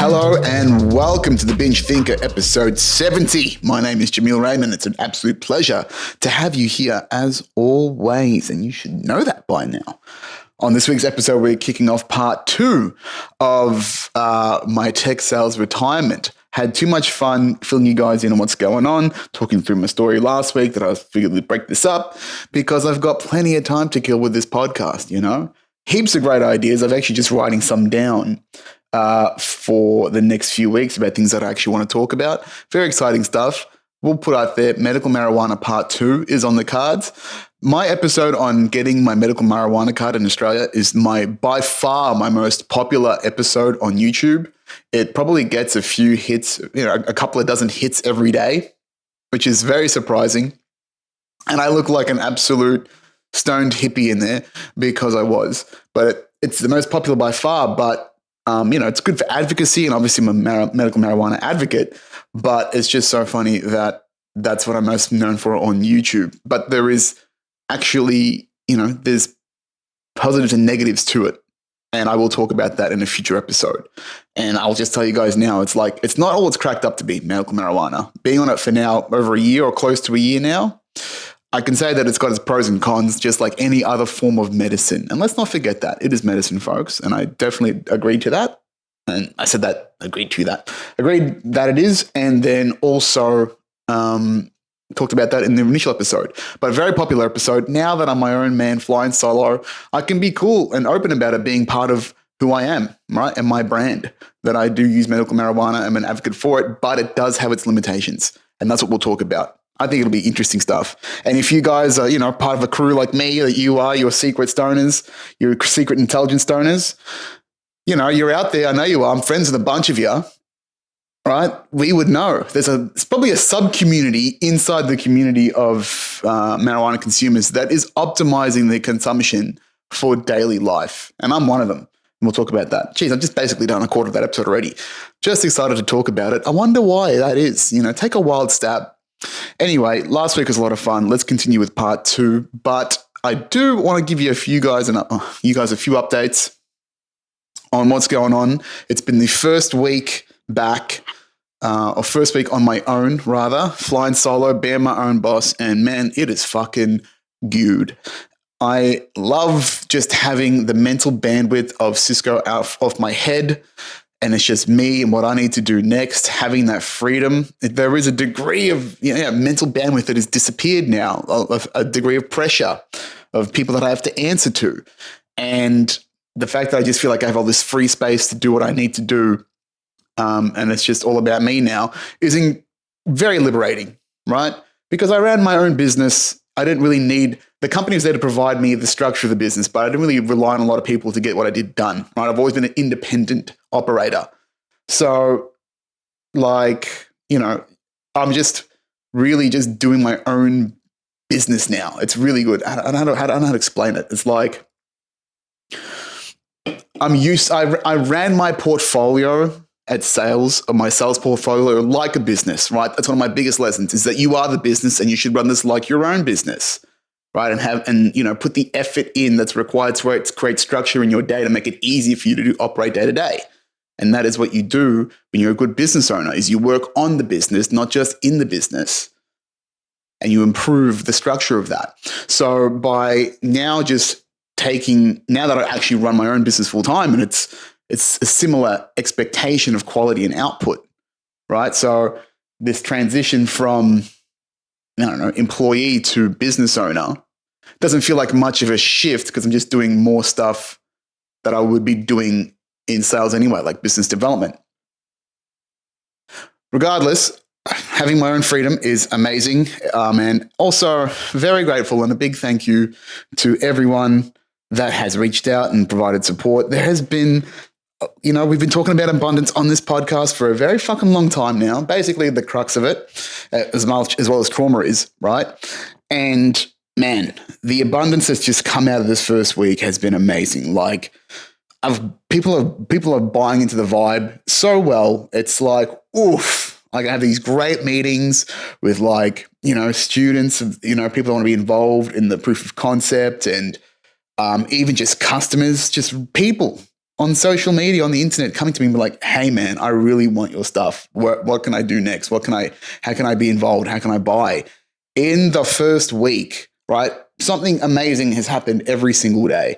Hello and welcome to the Binge Thinker episode 70. My name is Jameel Raymond. It's an absolute pleasure to have you here as always, and you should know that by now. On this week's episode, we're kicking off part 2 of my tech sales retirement. Had too much fun filling you guys in on what's going on, talking through my story last week that I figured we'd break this up because I've got plenty of time to kill with this podcast, you know? Heaps of great ideas. I've actually just writing some down for the next few weeks about things that I actually want to talk about. Very exciting stuff. We'll put out there, medical marijuana part 2 is on the cards. My episode on getting my medical marijuana card in Australia is by far my most popular episode on YouTube. It probably gets a few hits, a couple of dozen hits every day, which is very surprising. And I look like an absolute stoned hippie in there because I was. But it's the most popular by far, but it's good for advocacy, and obviously I'm a medical marijuana advocate, but it's just so funny that that's what I'm most known for on YouTube. But there is actually, there's positives and negatives to it. And I will talk about that in a future episode. And I'll just tell you guys now, it's not all it's cracked up to be, medical marijuana. Being on it for now over a year or close to a year now, I can say that it's got its pros and cons, just like any other form of medicine. And let's not forget that. It is medicine, folks. And I definitely agree to that. And I said that, agreed that it is. And then also talked about that in the initial episode. But a very popular episode. Now that I'm my own man flying solo, I can be cool and open about it being part of who I am, right? And my brand, that I do use medical marijuana. I'm an advocate for it, but it does have its limitations. And that's what we'll talk about. I think it'll be interesting stuff. And if you guys are, part of a crew like me, that you're secret stoners, you're secret intelligence stoners, you're out there. I know you are. I'm friends with a bunch of you, right? We would know. It's probably a sub-community inside the community of marijuana consumers that is optimizing their consumption for daily life. And I'm one of them. And we'll talk about that. Geez, I've just basically done a quarter of that episode already. Just excited to talk about it. I wonder why that is. Take a wild stab. Anyway, last week was a lot of fun. Let's continue with part 2. But I do want to give you a few updates on what's going on. It's been the first week back, or first week on my own, rather, flying solo, being my own boss, and man, it is fucking good. I love just having the mental bandwidth of Cisco out off my head. And it's just me and what I need to do next, having that freedom. There is a degree of mental bandwidth that has disappeared now, a degree of pressure of people that I have to answer to. And the fact that I just feel like I have all this free space to do what I need to do, and it's just all about me now, is very liberating, right? Because I ran my own business. I didn't really need, the company was there to provide me the structure of the business, but I didn't really rely on a lot of people to get what I did done, right? I've always been an independent operator. So I'm just really just doing my own business now. It's really good. I don't know how to explain it. It's like I ran my portfolio at sales, or my sales portfolio, like a business, right? That's one of my biggest lessons, is that you are the business and you should run this like your own business, right? And put the effort in that's required to create structure in your day to make it easy for you to operate day to day. And that is what you do when you're a good business owner, is you work on the business, not just in the business, and you improve the structure of that. So by now now that I actually run my own business full time, and it's a similar expectation of quality and output, right? So this transition from, employee to business owner doesn't feel like much of a shift because I'm just doing more stuff that I would be doing in sales anyway, like business development. Regardless, having my own freedom is amazing, and also very grateful, and a big thank you to everyone that has reached out and provided support. There has been, we've been talking about abundance on this podcast for a very fucking long time now, basically the crux of it, as well as trauma is, right? And man, the abundance that's just come out of this first week has been amazing. Like, people are buying into the vibe so well. It's like, oof. Like, I have these great meetings with students, people that want to be involved in the proof of concept, and even just customers, just people on social media, on the internet, coming to me and be like, hey man, I really want your stuff. What can I do next? How can I be involved? How can I buy? In the first week, right? Something amazing has happened every single day.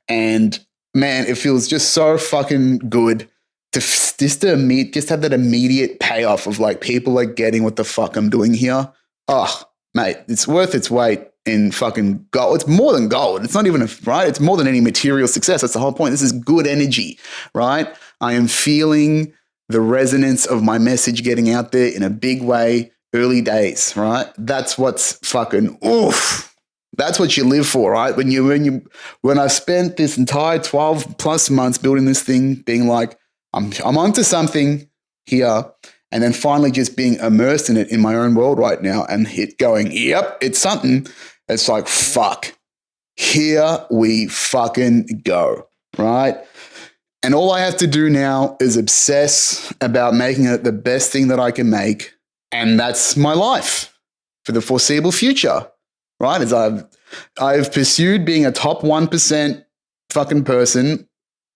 And man, it feels just so fucking good to just have that immediate payoff of like people are getting what the fuck I'm doing here. Oh, mate, it's worth its weight in fucking gold. It's more than gold. It's not even right. It's more than any material success. That's the whole point. This is good energy, right? I am feeling the resonance of my message getting out there in a big way. Early days, right? That's what's fucking oof. That's what you live for, right? When I spent this entire 12 plus months building this thing, being like, I'm onto something here, and then finally just being immersed in it in my own world right now and going, yep, it's something. It's like, fuck, here we fucking go, right? And all I have to do now is obsess about making it the best thing that I can make. And that's my life for the foreseeable future, right? As I've pursued being a top 1% fucking person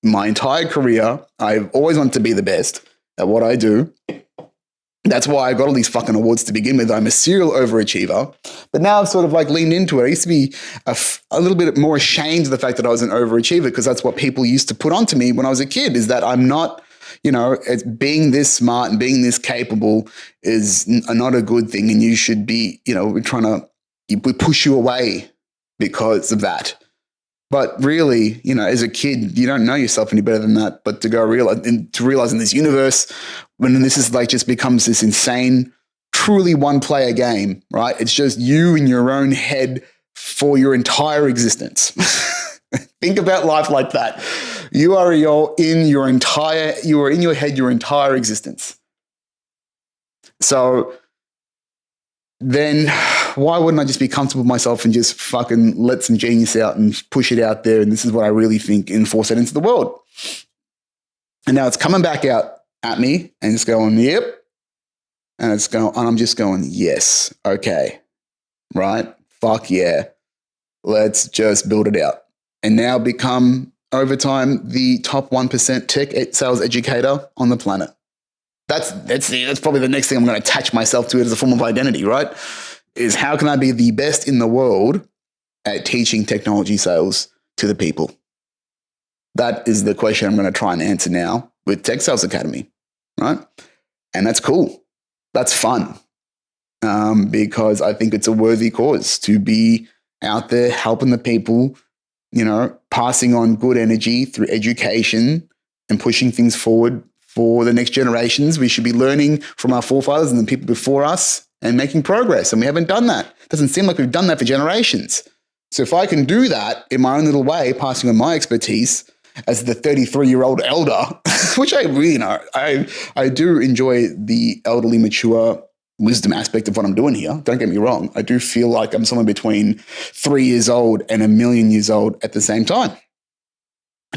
my entire career. I've always wanted to be the best at what I do. That's why I got all these fucking awards to begin with. I'm a serial overachiever. But now I've sort of like leaned into it. I used to be a little bit more ashamed of the fact that I was an overachiever because that's what people used to put onto me when I was a kid, is that I'm not, it's being this smart and being this capable is not a good thing. And you should be, we push you away because of that. But really, as a kid, you don't know yourself any better than that. But to realize in this universe, when this is like just becomes this insane, truly one player game, right? It's just you in your own head for your entire existence. Think about life like that. You are in your head your entire existence. So then why wouldn't I just be comfortable with myself and just fucking let some genius out and push it out there? And this is what I really think, and force it into the world. And now it's coming back out at me and it's going, yep. And I'm just going, yes, okay, right? Fuck yeah. Let's just build it out. And now become, over time, the top 1% tech sales educator on the planet. That's probably the next thing I'm going to attach myself to it as a form of identity, right? Is how can I be the best in the world at teaching technology sales to the people? That is the question I'm going to try and answer now with Tech Sales Academy, right? And that's cool. That's fun, because I think it's a worthy cause to be out there helping the people, passing on good energy through education and pushing things forward for the next generations. We should be learning from our forefathers and the people before us and making progress. And we haven't done that. It doesn't seem like we've done that for generations. So if I can do that in my own little way, passing on my expertise as the 33-year-old elder, which I really I do enjoy the elderly, mature wisdom aspect of what I'm doing here. Don't get me wrong. I do feel like I'm somewhere between 3 years old and 1,000,000 years old at the same time.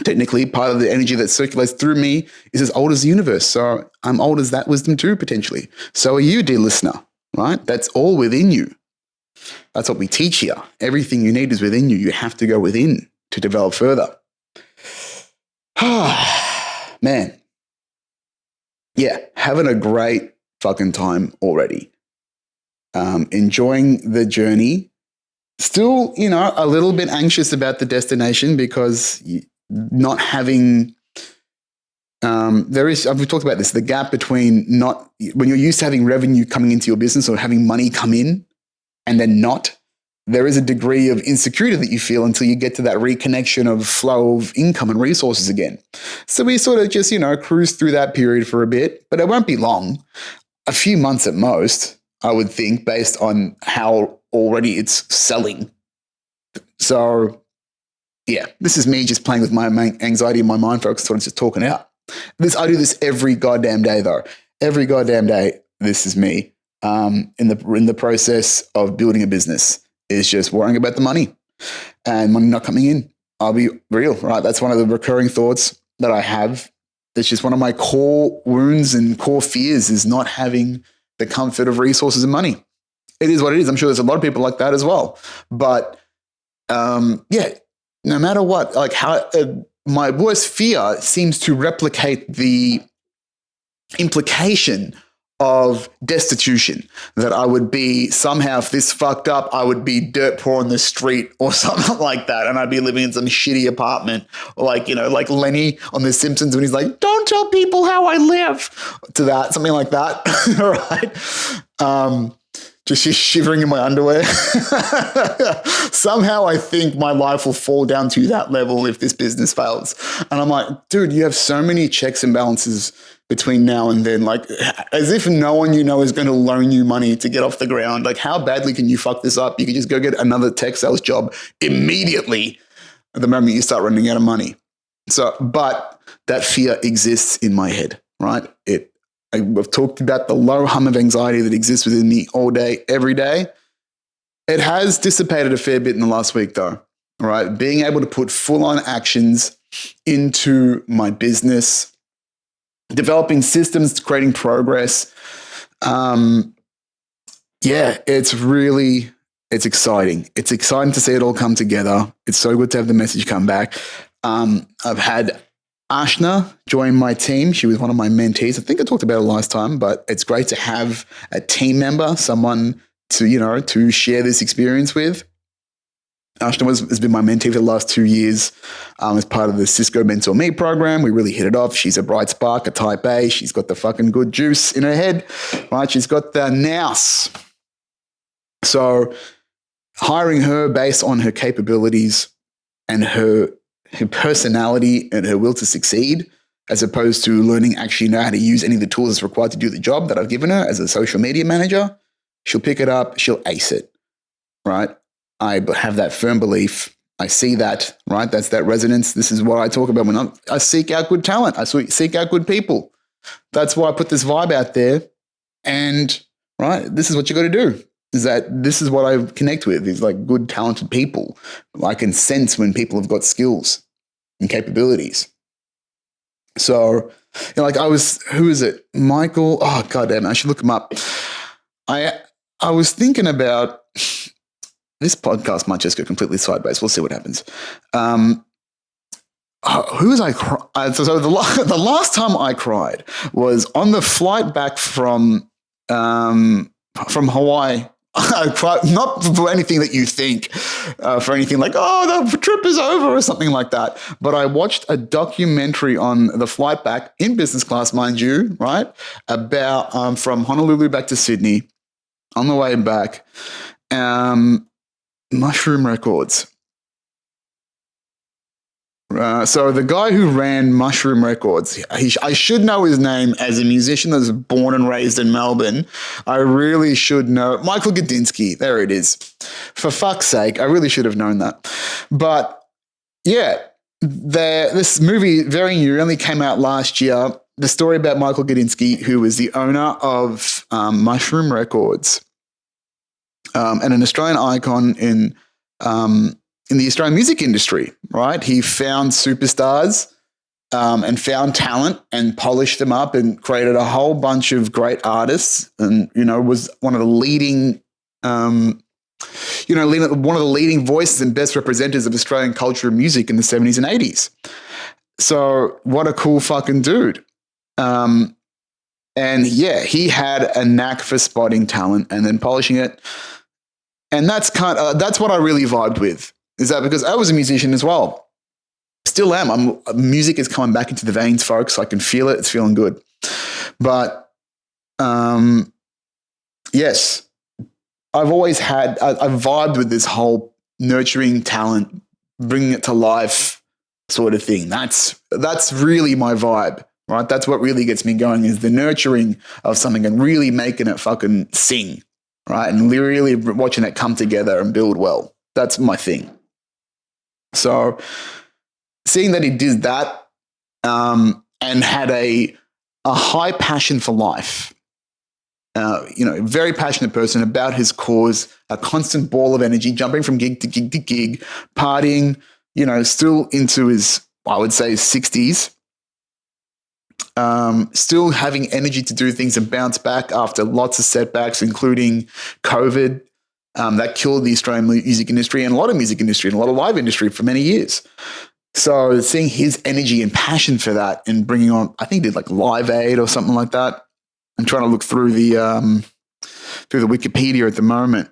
Technically, part of the energy that circulates through me is as old as the universe. So I'm old as that wisdom too, potentially. So are you, dear listener, right? That's all within you. That's what we teach here. Everything you need is within you. You have to go within to develop further. Man. Yeah, having a great fucking time already. Enjoying the journey. Still, a little bit anxious about the destination because not having, we've talked about this, the gap between when you're used to having revenue coming into your business or having money come in and then not, there is a degree of insecurity that you feel until you get to that reconnection of flow of income and resources again. So we sort of just, cruise through that period for a bit, but it won't be long, a few months at most, I would think, based on how already it's selling. So yeah, this is me just playing with my anxiety and my mind focus, sort of just talking out. I do this every goddamn day though. Every goddamn day, this is me in the process of building a business. Is just worrying about the money and money not coming in. I'll be real, right? That's one of the recurring thoughts that I have. It's just one of my core wounds and core fears is not having the comfort of resources and money. It is what it is. I'm sure there's a lot of people like that as well. But yeah, no matter what, like how my worst fear seems to replicate the implication of destitution, that I would be somehow, if this fucked up, I would be dirt poor on the street or something like that. And I'd be living in some shitty apartment, like, like Lenny on The Simpsons when he's like, don't tell people how I live, to that, something like that. Right. Just shivering in my underwear. Somehow I think my life will fall down to that level if this business fails. And I'm like, dude, you have so many checks and balances between now and then, like as if no one is going to loan you money to get off the ground. Like, how badly can you fuck this up? You can just go get another tech sales job immediately at the moment you start running out of money. So, but that fear exists in my head, right? I've talked about the low hum of anxiety that exists within me all day, every day. It has dissipated a fair bit in the last week though, right? Being able to put full-on actions into my business, developing systems, creating progress. It's exciting. It's exciting to see it all come together. It's so good to have the message come back. I've had Ashna joined my team. She was one of my mentees. I think I talked about it last time, but it's great to have a team member, someone to share this experience with. Ashna has been my mentee for the last 2 years as part of the Cisco Mentor Me program. We really hit it off. She's a bright spark, a type A. She's got the fucking good juice in her head, right? She's got the nous. So hiring her based on her capabilities and her personality and her will to succeed, as opposed to learning actually know how to use any of the tools that's required to do the job that I've given her as a social media manager. She'll pick it up. She'll ace it, right? I have that firm belief. I see that, right? That's that resonance. This is what I talk about when I seek out good talent. I seek out good people. That's why I put this vibe out there. And, right, this is what you got to do. This is what I connect with, is like good, talented people. I can sense when people have got skills and capabilities. So, who is it? Michael. Oh, goddamn, I should look him up. I was thinking about, this podcast might just go completely sideways. We'll see what happens. Who was I? So the last time I cried was on the flight back from Hawaii. I cried, not for anything that you think, for anything like, oh, the trip is over or something like that. But I watched a documentary on the flight back, in business class, mind you, right? About from Honolulu back to Sydney, on the way back, Mushroom Records. So the guy who ran Mushroom Records, I should know his name as a musician that was born and raised in Melbourne. I really should know. Michael Gudinski, there it is. For fuck's sake, I really should have known that. But yeah, this movie, very new, only came out last year. The story about Michael Gudinski, who was the owner of Mushroom Records, and an Australian icon in the Australian music industry, right? He found superstars and found talent and polished them up and created a whole bunch of great artists, and, was one of the leading, one of the leading voices and best representatives of Australian culture and music in the 70s and 80s. So what a cool fucking dude. And yeah, he had a knack for spotting talent and then polishing it. And that's what I really vibed with. Is that because I was a musician as well. Still am. Music is coming back into the veins, folks. I can feel it. It's feeling good. But yes, I've vibed with this whole nurturing talent, bringing it to life sort of thing. That's really my vibe, right? That's what really gets me going, is the nurturing of something and really making it fucking sing, right? And really watching it come together and build well. That's my thing. So seeing that he did that and had a high passion for life, very passionate person about his cause, a constant ball of energy, jumping from gig to gig to gig, partying, still into his, I would say, 60s, still having energy to do things and bounce back after lots of setbacks, including COVID. That killed the Australian music industry and a lot of music industry and a lot of live industry for many years. So seeing his energy and passion for that and bringing on, I think he did like Live Aid or something like that. I'm trying to look through the Wikipedia at the moment.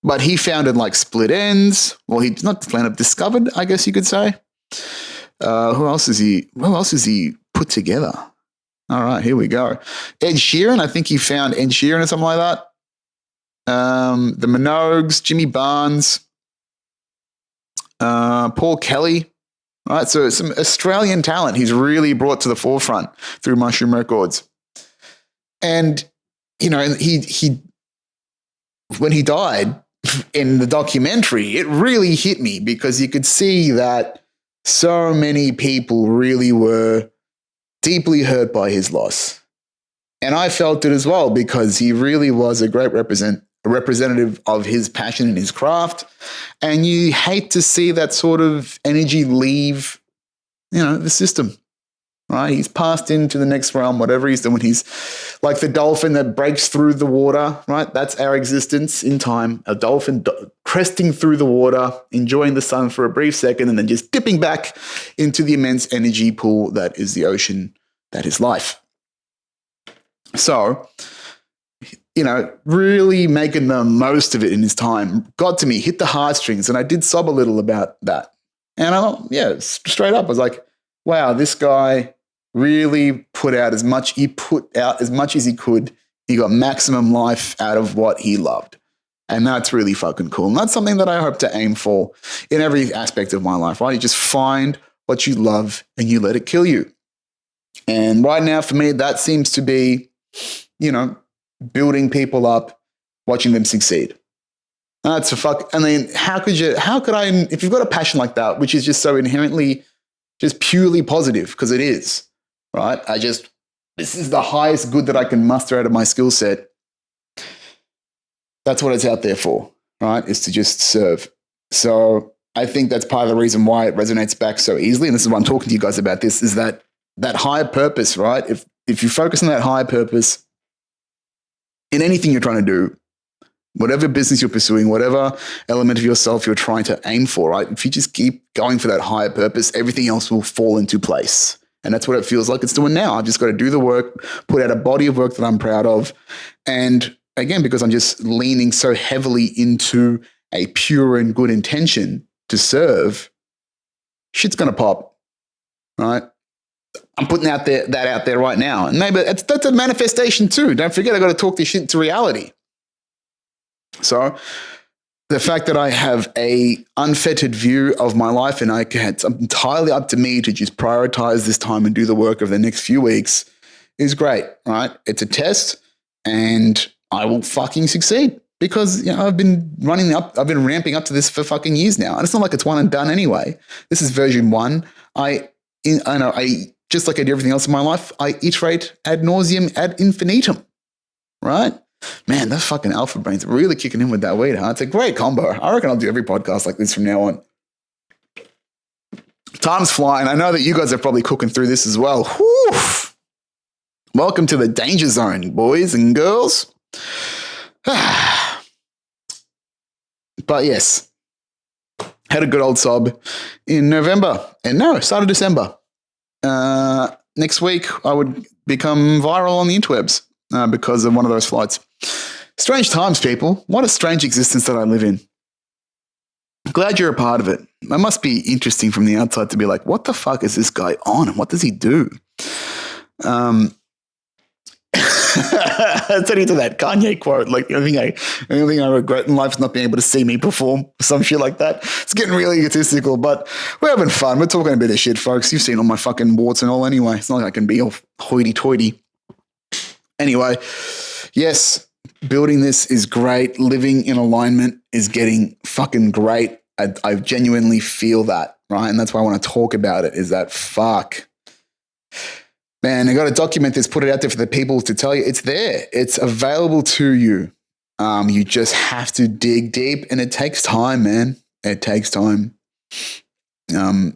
But he founded like Split Ends. Well, he's not founded, discovered, I guess you could say. Who else is he put together? All right, here we go. Ed Sheeran, I think he found Ed Sheeran or something like that. The Minogues, Jimmy Barnes, Paul Kelly. All right, so some Australian talent he's really brought to the forefront through Mushroom Records. And, you know, he when he died in the documentary, it really hit me because you could see that so many people really were deeply hurt by his loss. And I felt it as well because he really was a great representative of his passion and his craft. And you hate to see that sort of energy leave, you know, the system, right? He's passed into the next realm, whatever he's doing. He's like the dolphin that breaks through the water, right? That's our existence in time. A dolphin cresting through the water, enjoying the sun for a brief second, and then just dipping back into the immense energy pool that is the ocean, that is life. So, you know, really making the most of it in his time got to me, hit the heartstrings, and I did sob a little about that. And straight up, I was like, wow, this guy really put out as much as he could. He got maximum life out of what he loved. And that's really fucking cool. And that's something that I hope to aim for in every aspect of my life, right? You just find what you love and you let it kill you. And right now, for me, that seems to be, you know, building people up, watching them succeed. That's a fuck. I mean, how could I, if you've got a passion like that, which is just so inherently just purely positive, because it is, right? This is the highest good that I can muster out of my skill set. That's what it's out there for, right? Is to just serve. So I think that's part of the reason why it resonates back so easily. And this is why I'm talking to you guys about this, is that higher purpose, right? If you focus on that higher purpose in anything you're trying to do, whatever business you're pursuing, whatever element of yourself you're trying to aim for, right? If you just keep going for that higher purpose, everything else will fall into place. And that's what it feels like it's doing now. I've just got to do the work, put out a body of work that I'm proud of. And again, because I'm just leaning so heavily into a pure and good intention to serve, shit's going to pop, right? I'm putting that out there right now. And maybe that's a manifestation too. Don't forget, I got to talk this shit into reality. So the fact that I have a unfettered view of my life and it's entirely up to me to just prioritize this time and do the work of the next few weeks is great, right? It's a test and I will fucking succeed because, you know, I've been ramping up to this for fucking years now. And it's not like it's one and done anyway. This is version 1. I just like I do everything else in my life, I iterate ad nauseum, ad infinitum, right? Man, those fucking Alpha Brains are really kicking in with that weed, huh? It's a great combo. I reckon I'll do every podcast like this from now on. Time's flying. I know that you guys are probably cooking through this as well. Whew. Welcome to the danger zone, boys and girls. But yes, had a good old sob in November. And no, start of December. Next week, I would become viral on the interwebs because of one of those flights. Strange times, people. What a strange existence that I live in. Glad you're a part of it. It must be interesting from the outside to be like, what the fuck is this guy on and what does he do? I'll tell you to that Kanye quote, like the only thing I regret in life is not being able to see me perform, some shit like that. It's getting really egotistical, but we're having fun. We're talking a bit of shit, folks. You've seen all my fucking warts and all anyway. It's not like I can be all hoity-toity. Anyway, yes, building this is great. Living in alignment is getting fucking great. I genuinely feel that, right? And that's why I want to talk about it, is that fuck. Man, I got to document this, put it out there for the people to tell you it's there. It's available to you. You just have to dig deep, and it takes time, man. It takes time to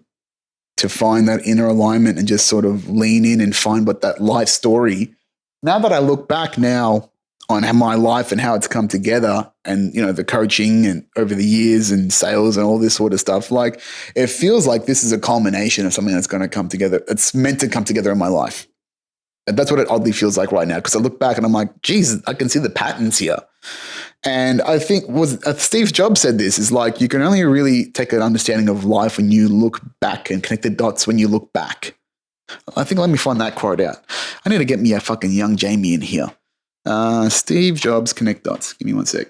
find that inner alignment and just sort of lean in and find what that life story. Now that I look back now on my life and how it's come together, and the coaching and over the years and sales and all this sort of stuff, like it feels like this is a culmination of something that's going to come together. It's meant to come together in my life. And that's what it oddly feels like right now, because I look back and I'm like, Jesus, I can see the patterns here. And I think Steve Jobs said this, is like, you can only really take an understanding of life when you look back and connect the dots when you look back. I think, let me find that quote out. I need to get me a fucking young Jamie in here. Steve Jobs, connect dots. Give me one sec.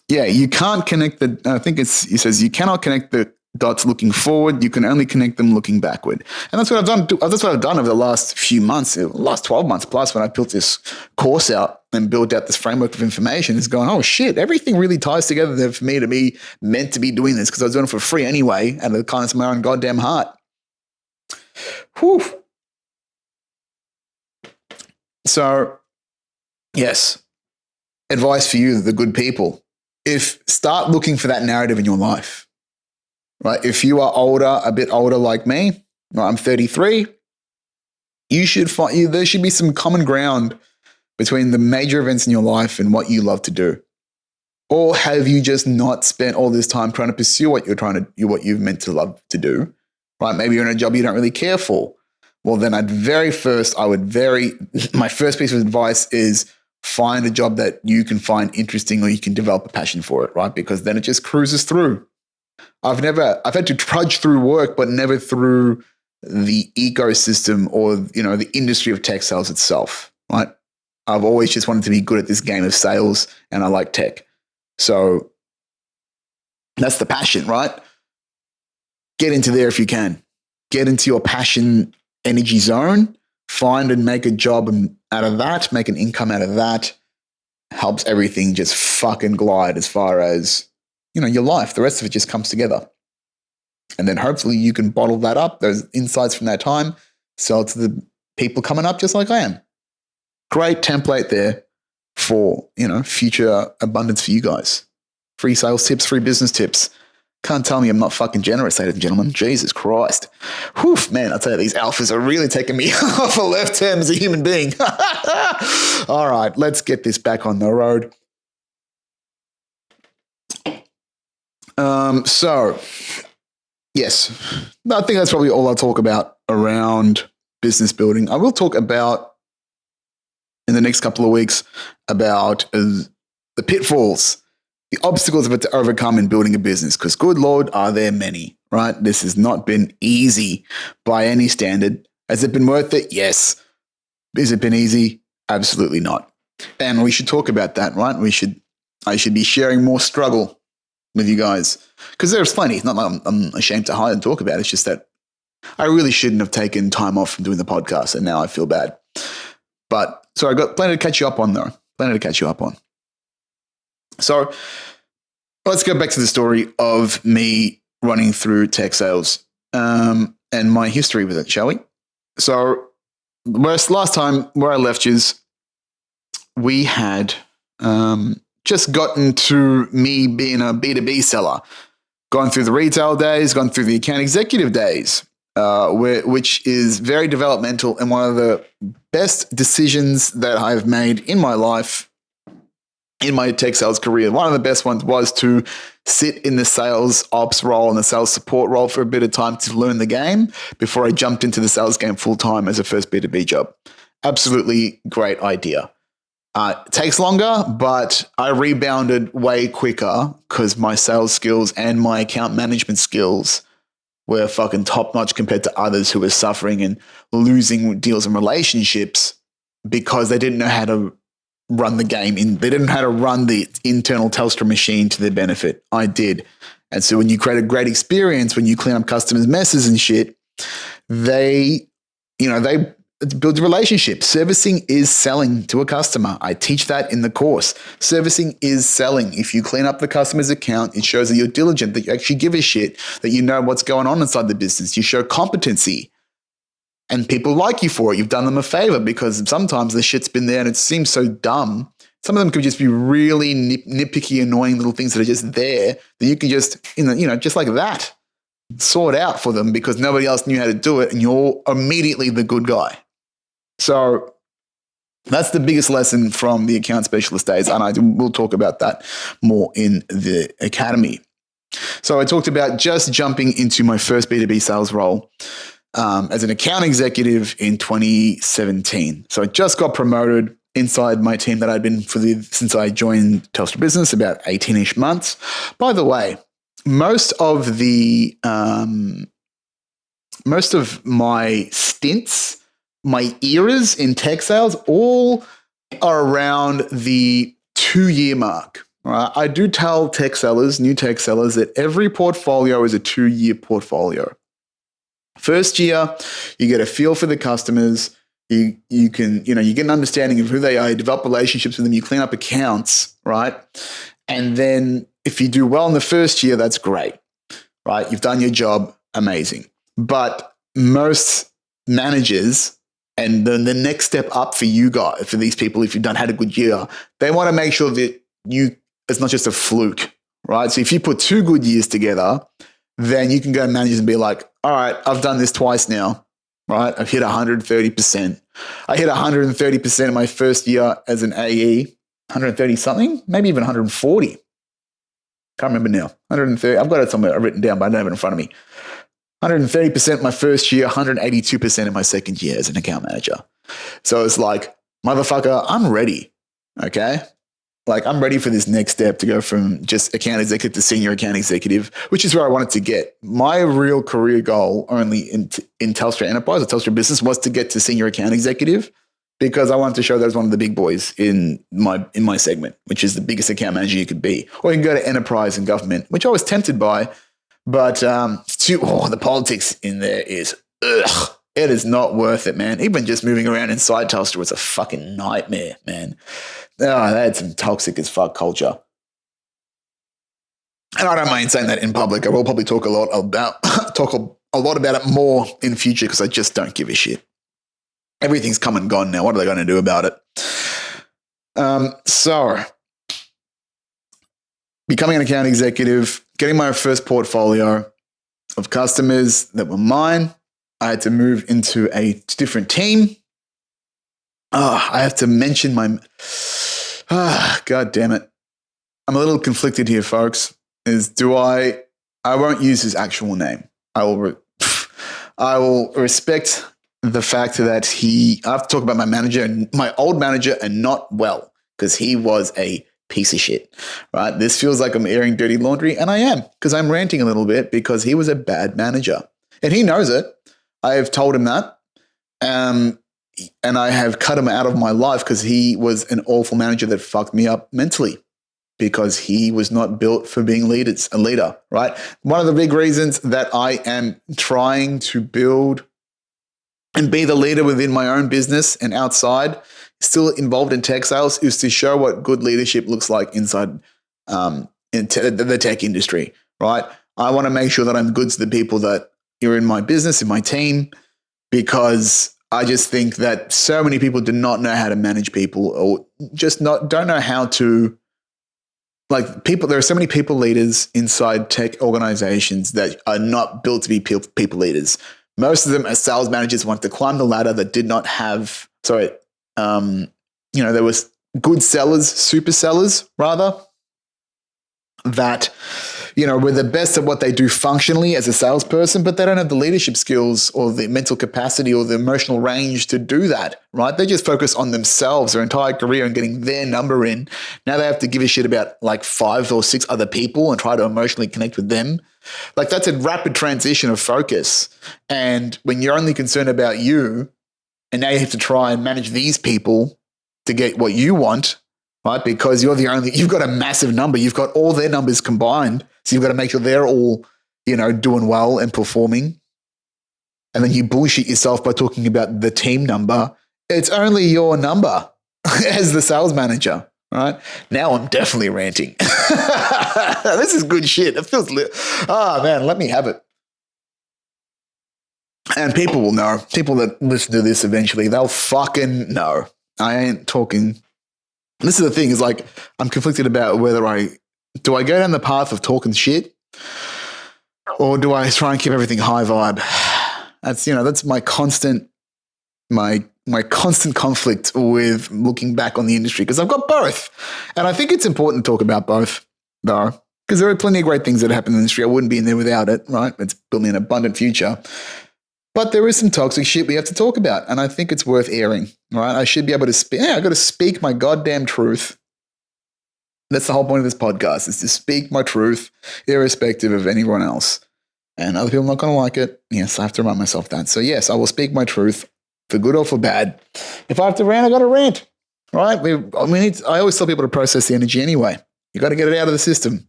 Yeah, you can't connect I think he says you cannot connect the dots looking forward. You can only connect them looking backward. And that's what I've done. That's what I've done over the last few months, the last 12 months plus, when I built this course out and built out this framework of information, is going, oh shit, everything really ties together there for me to be meant to be doing this, because I was doing it for free anyway, out of the kindness of my own goddamn heart. Whew. So, yes, advice for you, the good people. Start looking for that narrative in your life, right? If you are older, a bit older like me, right, I'm 33, there should be some common ground between the major events in your life and what you love to do. Or have you just not spent all this time trying to pursue what you've meant to love to do, right? Maybe you're in a job you don't really care for. Well, then my first piece of advice is find a job that you can find interesting, or you can develop a passion for it, right? Because then it just cruises through. I've had to trudge through work, but never through the ecosystem or, the industry of tech sales itself, right? I've always just wanted to be good at this game of sales, and I like tech. So that's the passion, right? Get into there if you can. Get into your passion energy zone, find and make a job out of that, make an income out of that. Helps everything just fucking glide as far as, your life. The rest of it just comes together. And then hopefully you can bottle that up, those insights from that time, sell it to the people coming up just like I am. Great template there for, future abundance for you guys. Free sales tips, free business tips. Can't tell me I'm not fucking generous, ladies and gentlemen. Jesus Christ. Whew, man, I'll tell you, these alphas are really taking me off a left turn as a human being. All right, let's get this back on the road. So, yes, I think that's probably all I'll talk about around business building. I will talk about, in the next couple of weeks, about the pitfalls, the obstacles of it to overcome in building a business, because good Lord, are there many, right? This has not been easy by any standard. Has it been worth it? Yes. Has it been easy? Absolutely not. And we should talk about that, right? I should be sharing more struggle with you guys, because there's plenty. It's not like I'm ashamed to hide and talk about it. It's just that I really shouldn't have taken time off from doing the podcast, and now I feel bad. But so I got plenty to catch you up on, though. Plenty to catch you up on. So let's go back to the story of me running through tech sales and my history with it, shall we? So last time where I left you, we had just gotten to me being a B2B seller, gone through the retail days, gone through the account executive days, which is very developmental and one of the best decisions that I've made in my life, in my tech sales career. One of the best ones was to sit in the sales ops role and the sales support role for a bit of time to learn the game before I jumped into the sales game full time as a first B2B job. Absolutely great idea. It takes longer, but I rebounded way quicker because my sales skills and my account management skills were fucking top notch compared to others who were suffering and losing deals and relationships because they didn't know how to run the game. They didn't know how to run the internal Telstra machine to their benefit. I did. And so when you create a great experience, when you clean up customers' messes and shit, they build a relationship. Servicing is selling to a customer. I teach that in the course. Servicing is selling. If you clean up the customer's account, it shows that you're diligent, that you actually give a shit, that you know what's going on inside the business. You show competency. And people like you for it. You've done them a favor, because sometimes the shit's been there and it seems so dumb. Some of them could just be really nitpicky, annoying little things that are just there that you can just, just like that, sort out for them because nobody else knew how to do it, and you're immediately the good guy. So that's the biggest lesson from the account specialist days, and I will talk about that more in the academy. So I talked about just jumping into my first B2B sales role as an account executive in 2017. So I just got promoted inside my team that I'd been since I joined Telstra Business, about 18-ish months. By the way, most of my stints, my eras in tech sales, all are around the 2-year mark. Right? I do tell tech sellers, new tech sellers, that every portfolio is a 2-year portfolio. First year, you get a feel for the customers. You get an understanding of who they are. You develop relationships with them. You clean up accounts, right? And then if you do well in the first year, that's great, right? You've done your job, amazing. But most managers, and then the next step up for you guys, for these people, if you've had a good year, they want to make sure that it's not just a fluke, right? So if you put 2 good years together, then you can go to managers and be like, all right, I've done this twice now, right? I've hit 130%. I hit 130% in my first year as an AE, 130 something, maybe even 140. Can't remember now. 130. I've got it somewhere written down, but I don't have it in front of me. 130% my first year, 182% in my second year as an account manager. So it's like, motherfucker, I'm ready. Okay. Like, I'm ready for this next step to go from just account executive to senior account executive, which is where I wanted to get. My real career goal only in Telstra Enterprise or Telstra Business was to get to senior account executive, because I wanted to show that I was one of the big boys in my segment, which is the biggest account manager you could be. Or you can go to enterprise and government, which I was tempted by, but the politics in there is, it is not worth it, man. Even just moving around inside Telstra was a fucking nightmare, man. Oh, they had some toxic as fuck culture. And I don't mind saying that in public. I will probably talk a lot about it more in future, because I just don't give a shit. Everything's come and gone now. What are they going to do about it? So, becoming an account executive, getting my first portfolio of customers that were mine. I had to move into a different team. I have to mention God damn it. I'm a little conflicted here, folks. I won't use his actual name. I will respect the fact that I have to talk about my old manager, and not well, because he was a piece of shit, right? This feels like I'm airing dirty laundry, and I am, because I'm ranting a little bit, because he was a bad manager. And he knows it. I have told him that. And I have cut him out of my life, because he was an awful manager that fucked me up mentally, because he was not built for being a leader, right? One of the big reasons that I am trying to build and be the leader within my own business and outside, still involved in tech sales, is to show what good leadership looks like inside the tech industry, right? I want to make sure that I'm good to the people that are in my business, in my team, because I just think that so many people do not know how to manage people, or just don't know how to, there are so many people leaders inside tech organizations that are not built to be people leaders. Most of them are sales managers, want to climb the ladder, that did not have, there was good sellers, super sellers rather, that, were the best at what they do functionally as a salesperson, but they don't have the leadership skills or the mental capacity or the emotional range to do that, right? They just focus on themselves their entire career and getting their number in. Now they have to give a shit about 5 or 6 other people and try to emotionally connect with them. That's a rapid transition of focus. And when you're only concerned about you, and now you have to try and manage these people to get what you want, right? Because you've got a massive number. You've got all their numbers combined. So you've got to make sure they're all, doing well and performing. And then you bullshit yourself by talking about the team number. It's only your number as the sales manager, right? Now I'm definitely ranting. This is good shit. It feels man, let me have it. And people will know. People that listen to this eventually, they'll fucking know. I ain't talking. This is the thing, is I'm conflicted about whether do I go down the path of talking shit, Or do I try and keep everything high vibe? That's my constant constant conflict with looking back on the industry, because I've got both. And I think it's important to talk about both, though, because there are plenty of great things that happen in the industry. I wouldn't be in there without it, right? It's building an abundant future. But there is some toxic shit we have to talk about, and I think it's worth airing, right? I should be able to speak. I got to speak my goddamn truth. That's the whole point of this podcast, is to speak my truth, irrespective of anyone else. And other people are not going to like it. Yes, I have to remind myself that. So yes, I will speak my truth, for good or for bad. If I have to rant, I got to rant, right? I always tell people to process the energy anyway. You got to get it out of the system.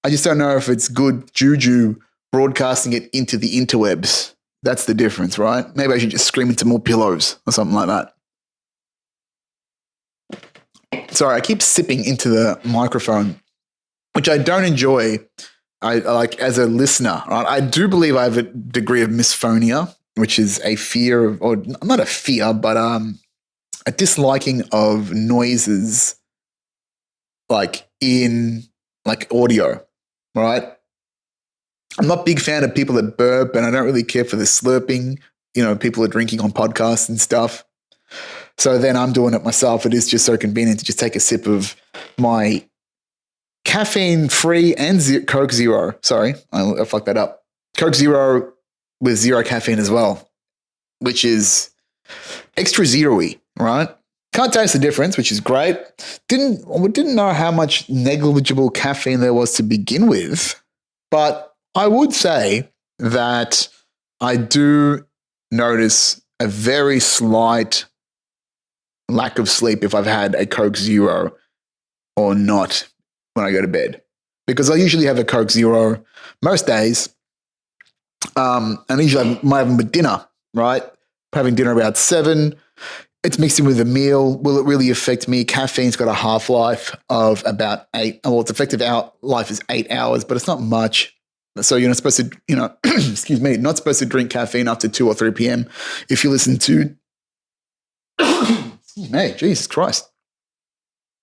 I just don't know if it's good juju broadcasting it into the interwebs. That's the difference, right? Maybe I should just scream into more pillows or something like that. Sorry, I keep sipping into the microphone, which I don't enjoy. I like as a listener, right? I do believe I have a degree of misphonia, which is a fear of, or not a fear, but a disliking of noises like in like audio, right? I'm not a big fan of people that burp, and I don't really care for the slurping. People are drinking on podcasts and stuff. So then I'm doing it myself. It is just so convenient to just take a sip of my caffeine-free and Coke Zero. Sorry, I fucked that up. Coke Zero with zero caffeine as well, which is extra zero-y, right? Can't taste the difference, which is great. Didn't know how much negligible caffeine there was to begin with, but I would say that I do notice a very slight lack of sleep if I've had a Coke Zero or not when I go to bed, because I usually have a Coke Zero most days, and usually I might have them with dinner, right? Having dinner about 7. It's mixed in with a meal. Will it really affect me? Caffeine's got a half-life of about 8. Well, its effective life is 8 hours, but it's not much. So you're not supposed to, excuse me, not supposed to drink caffeine after 2 or 3 p.m. If you listen to, excuse me, Jesus Christ,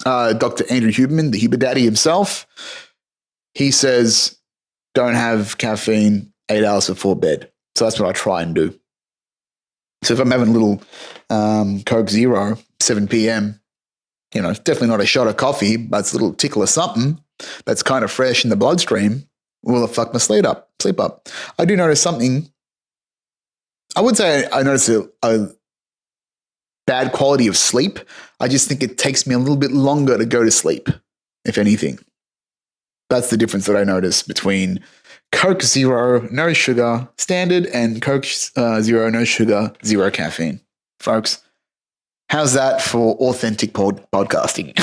Dr. Andrew Huberman, the Huber Daddy himself, he says don't have caffeine 8 hours before bed. So that's what I try and do. So if I'm having a little Coke Zero, 7 p.m., it's definitely not a shot of coffee, but it's a little tickle of something that's kind of fresh in the bloodstream. Will it fuck my sleep up? I do notice something. I would say I notice a bad quality of sleep. I just think it takes me a little bit longer to go to sleep, if anything. That's the difference that I notice between Coke Zero, no sugar, standard, and Coke Zero, no sugar, zero caffeine. Folks, how's that for authentic podcasting?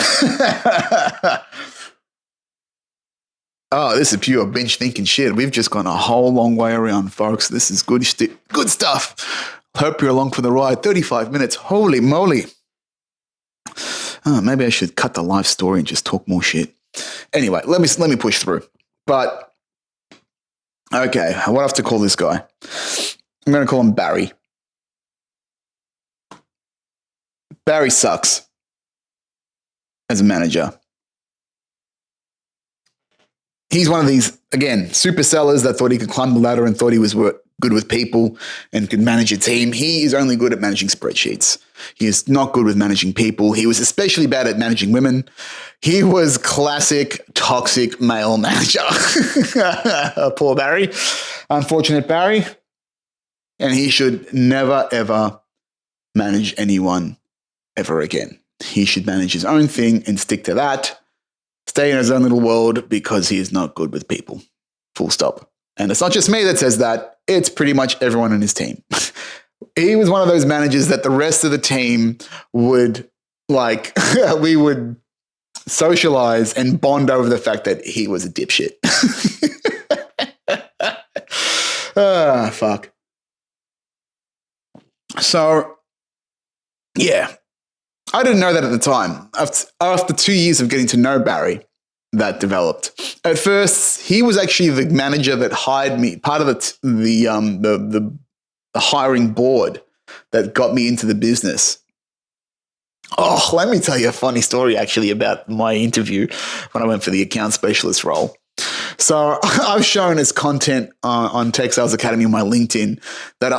Oh, this is pure bench thinking shit. We've just gone a whole long way around, folks. This is good stuff. Hope you're along for the ride. 35 minutes. Holy moly. Oh, maybe I should cut the life story and just talk more shit. Anyway, let me push through. But, okay, what do I have to call this guy? I'm going to call him Barry. Barry sucks as a manager. He's one of these, again, super sellers that thought he could climb the ladder and thought he was good with people and could manage a team. He is only good at managing spreadsheets. He is not good with managing people. He was especially bad at managing women. He was classic toxic male manager. Poor Barry. Unfortunate Barry. And he should never, ever manage anyone ever again. He should manage his own thing and stick to that. Stay in his own little world, because he is not good with people. Full stop. And it's not just me that says that. It's pretty much everyone on his team. He was one of those managers that the rest of the team would we would socialize and bond over the fact that he was a dipshit. Fuck. So, yeah. I didn't know that at the time. After 2 years of getting to know Barry, that developed. At first, he was actually the manager that hired me, part of the hiring board that got me into the business. Oh, let me tell you a funny story actually about my interview when I went for the account specialist role. So I've shown as content on Tech Sales Academy on my LinkedIn that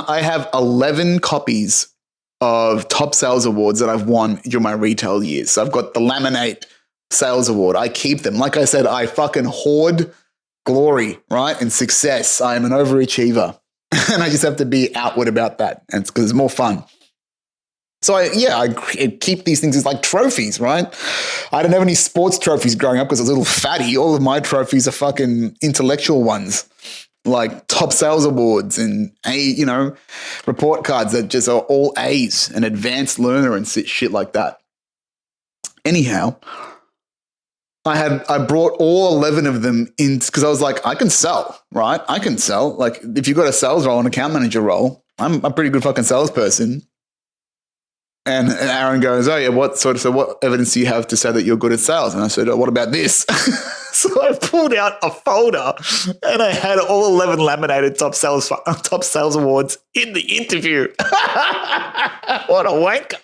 I have 11 copies of top sales awards that I've won during my retail years. So I've got the Laminate Sales Award. I keep them. Like I said, I fucking hoard glory, right? And success. I am an overachiever. And I just have to be outward about that. And it's because it's more fun. So I keep these things as like trophies, right? I didn't have any sports trophies growing up because I was a little fatty. All of my trophies are fucking intellectual ones, like top sales awards and report cards that just are all A's, an advanced learner and shit like that. Anyhow, I brought all 11 of them in because I was like, I can sell, right? I can sell. Like if you've got a sales role, an account manager role, I'm a pretty good fucking salesperson. And Aaron goes, oh yeah, what evidence do you have to say that you're good at sales? And I said, oh, what about this? So I pulled out a folder and I had all 11 laminated top sales awards in the interview. What a wanker.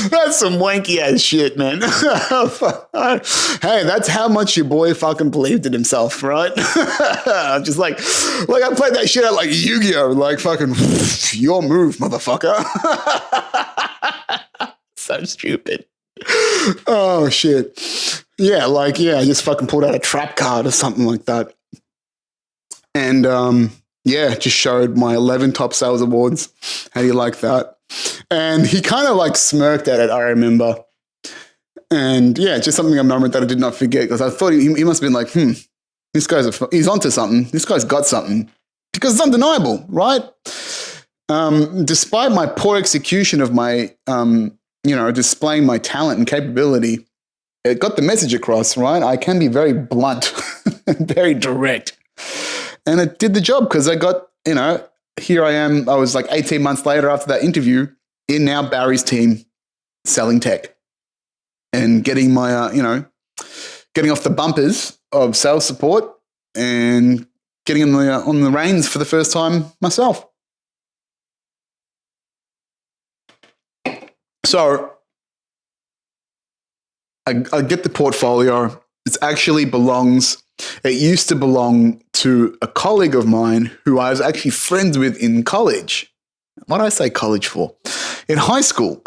That's some wanky ass shit, man. Hey, that's how much your boy fucking believed in himself, right? I'm just like I played that shit out like Yu-Gi-Oh! Like fucking your move, motherfucker. So stupid. Oh shit. Yeah, I just fucking pulled out a trap card or something like that. And just showed my 11 top sales awards. How do you like that? And he kind of like smirked at it, I remember. And yeah, just something, a moment that I did not forget because I thought he must have been like, he's onto something. This guy's got something because it's undeniable, right? Despite my poor execution of my, displaying my talent and capability, it got the message across, right? I can be very blunt and very direct. And it did the job because I got, here I am. I was like 18 months later after that interview in now Barry's team selling tech and getting my, getting off the bumpers of sales support and getting on the reins for the first time myself. So I get the portfolio. It used to belong to a colleague of mine who I was actually friends with in college. What did I say college for? In high school.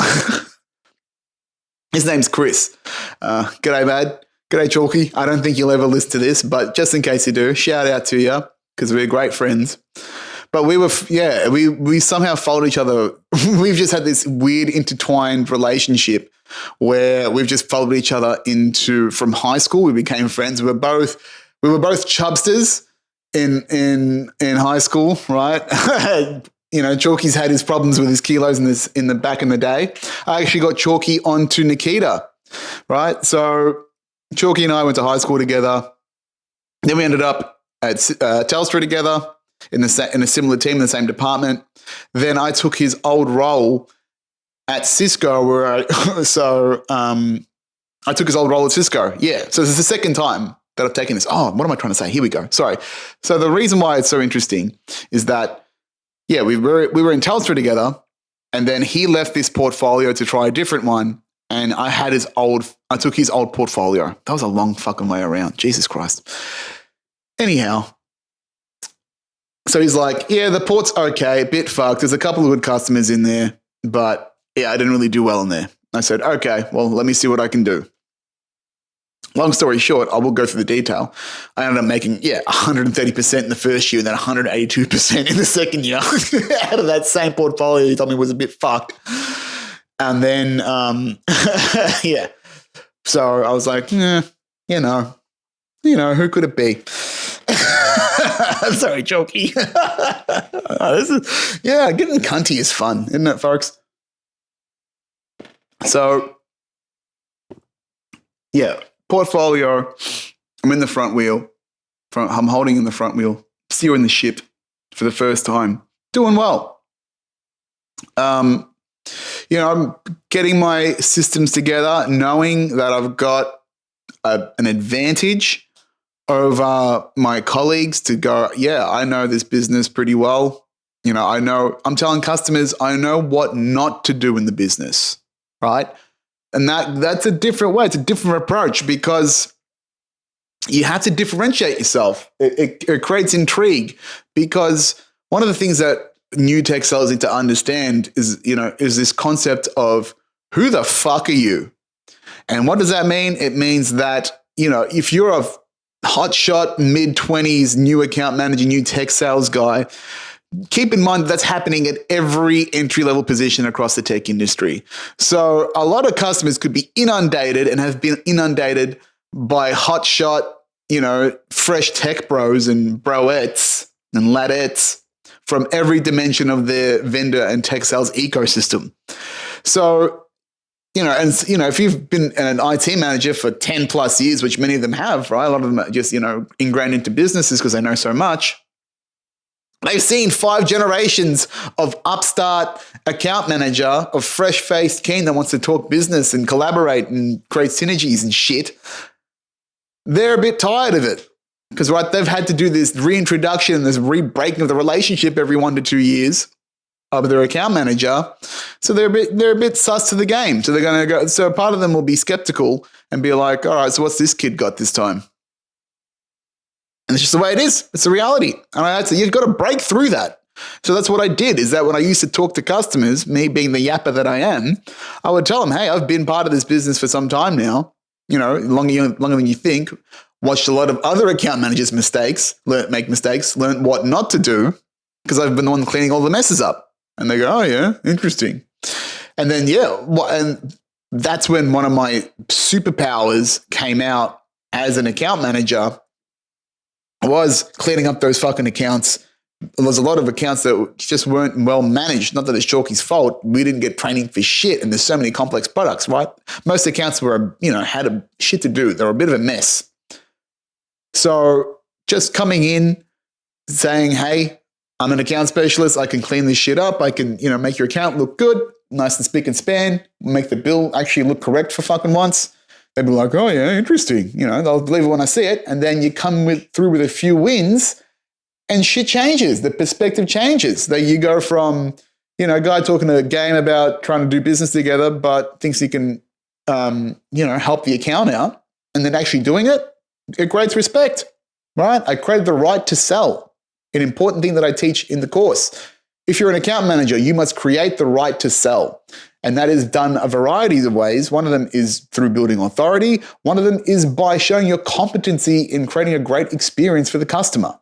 His name's Chris. G'day, bad. G'day, Chalky. I don't think you'll ever listen to this, but just in case you do, shout out to you because we're great friends. But we somehow followed each other. We've just had this weird intertwined relationship where we've just followed each other from high school. We became friends. We were both chubsters in high school, right? Chalky's had his problems with his kilos in the back in the day. I actually got Chalky onto Nikita, right? So Chalky and I went to high school together. Then we ended up at Telstra together in a similar team in the same department. Then I took his old role at Cisco, I took his old role at Cisco. Yeah, so this is the second time that I've taken this. Oh, what am I trying to say? Here we go. Sorry. So the reason why it's so interesting is that, we were in Telstra together, and then he left this portfolio to try a different one, and I took his old portfolio. That was a long fucking way around. Jesus Christ. Anyhow, so he's like, yeah, the port's okay, a bit fucked. There's a couple of good customers in there, but yeah, I didn't really do well in there. I said, okay, well, let me see what I can do. Long story short, I will go through the detail. I ended up making, 130% in the first year and then 182% in the second year out of that same portfolio he told me was a bit fucked. And then, So I was like, who could it be? Sorry, Chalky. Getting cunty is fun, isn't it, folks? So, portfolio. I'm in the front wheel. I'm holding in the front wheel, steering the ship for the first time, doing well. I'm getting my systems together, knowing that I've got an advantage over my colleagues to go, I know this business pretty well. I'm telling customers, I know what not to do in the business, right? And that's a different way. It's a different approach because you have to differentiate yourself. It creates intrigue because one of the things that new tech sellers need to understand is this concept of who the fuck are you? And what does that mean? It means that, if you're a hotshot mid-20s new account manager, new tech sales guy, keep in mind that's happening at every entry-level position across the tech industry. So a lot of customers could be inundated and have been inundated by hotshot, fresh tech bros and broettes and ladettes from every dimension of their vendor and tech sales ecosystem. So, if you've been an IT manager for 10 plus years, which many of them have, right? A lot of them are just, ingrained into businesses because they know so much. They've seen 5 generations of upstart account manager, of fresh-faced keen that wants to talk business and collaborate and create synergies and shit. They're a bit tired of it because, right, they've had to do this reintroduction, this re-breaking of the relationship every 1 to 2 years of their account manager. So they're a bit sus to the game. So they're going to go. So part of them will be skeptical and be like, all right, so what's this kid got this time? And it's just the way it is. It's the reality. And you've got to break through that. So that's what I did, is that when I used to talk to customers, me being the yapper that I am, I would tell them, hey, I've been part of this business for some time now, longer than you think, watched a lot of other account managers' make mistakes, learned what not to do, because I've been the one cleaning all the messes up. And they go, oh yeah, interesting. And then, and that's when one of my superpowers came out as an account manager, was cleaning up those fucking accounts. There's a lot of accounts that just weren't well managed. Not that it's Chalky's fault. We didn't get training for shit. And there's so many complex products, right? Most accounts were, had a shit to do. They were a bit of a mess. So just coming in saying, hey, I'm an account specialist. I can clean this shit up. I can, make your account look good, nice and spick and span, make the bill actually look correct for fucking once. They'd be like, oh yeah, interesting. They'll believe it when I see it. And then you come through with a few wins and shit changes. The perspective changes. That you go from, a guy talking a game about trying to do business together, but thinks he can, help the account out, and then actually doing it. It creates respect, right? I created the right to sell. An important thing that I teach in the course. If you're an account manager, you must create the right to sell. And that is done a variety of ways. One of them is through building authority. One of them is by showing your competency in creating a great experience for the customer.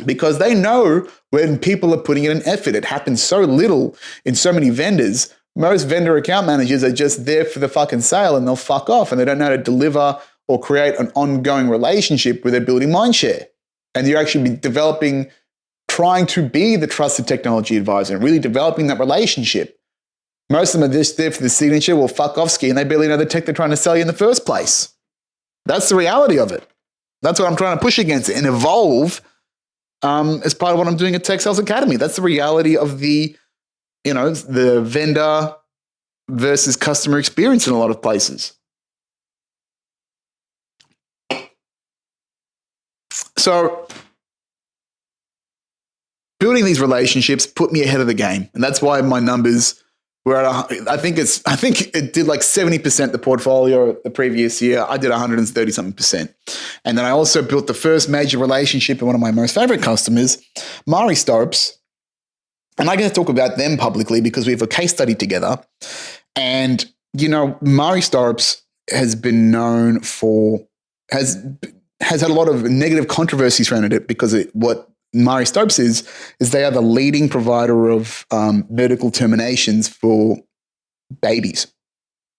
Because they know when people are putting in an effort. It happens so little in so many vendors. Most vendor account managers are just there for the fucking sale and they'll fuck off and they don't know how to deliver or create an ongoing relationship where they're building mindshare. And you're actually trying to be the trusted technology advisor and really developing that relationship. Most of them are just there for the signature, well, fuck off ski, and they barely know the tech they're trying to sell you in the first place. That's the reality of it. That's what I'm trying to push against it and evolve as part of what I'm doing at Tech Sales Academy. That's the reality of the vendor versus customer experience in a lot of places. So building these relationships put me ahead of the game. And that's why my numbers were at, I think it did like 70% the portfolio the previous year. I did 130 something percent. And then I also built the first major relationship with one of my most favorite customers, Mari Stopes. And I get to talk about them publicly because we have a case study together. And, Mari Stopes has been known has had a lot of negative controversies around it because what Mari Stopes is they are the leading provider of medical terminations for babies.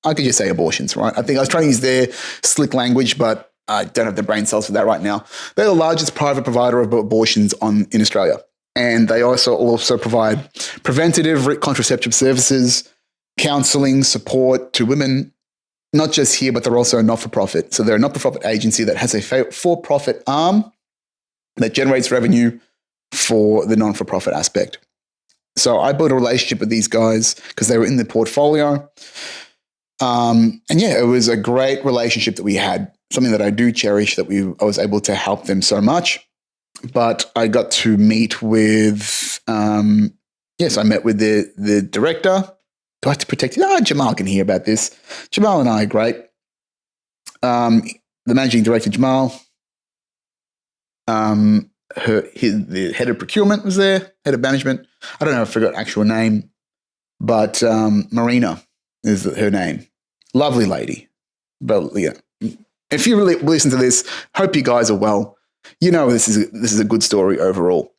I could just say abortions, right? I think I was trying to use their slick language, but I don't have the brain cells for that right now. They're the largest private provider of abortions in Australia. And they also provide preventative contraceptive services, counseling, support to women, not just here, but they're also a not-for-profit. So they're a not-for-profit agency that has a for-profit arm that generates revenue for the non-for-profit aspect. So I built a relationship with these guys because they were in the portfolio. It was a great relationship that we had, something that I do cherish, that I was able to help them so much. But I got to meet with, I met with the director Do I have to protect you? Jamal can hear about this. Jamal and I are great. The managing director, Jamal, the head of procurement was there, head of management. I don't know, I forgot actual name, but Marina is her name. Lovely lady. But yeah, if you really listen to this, hope you guys are well. You know this is a good story overall.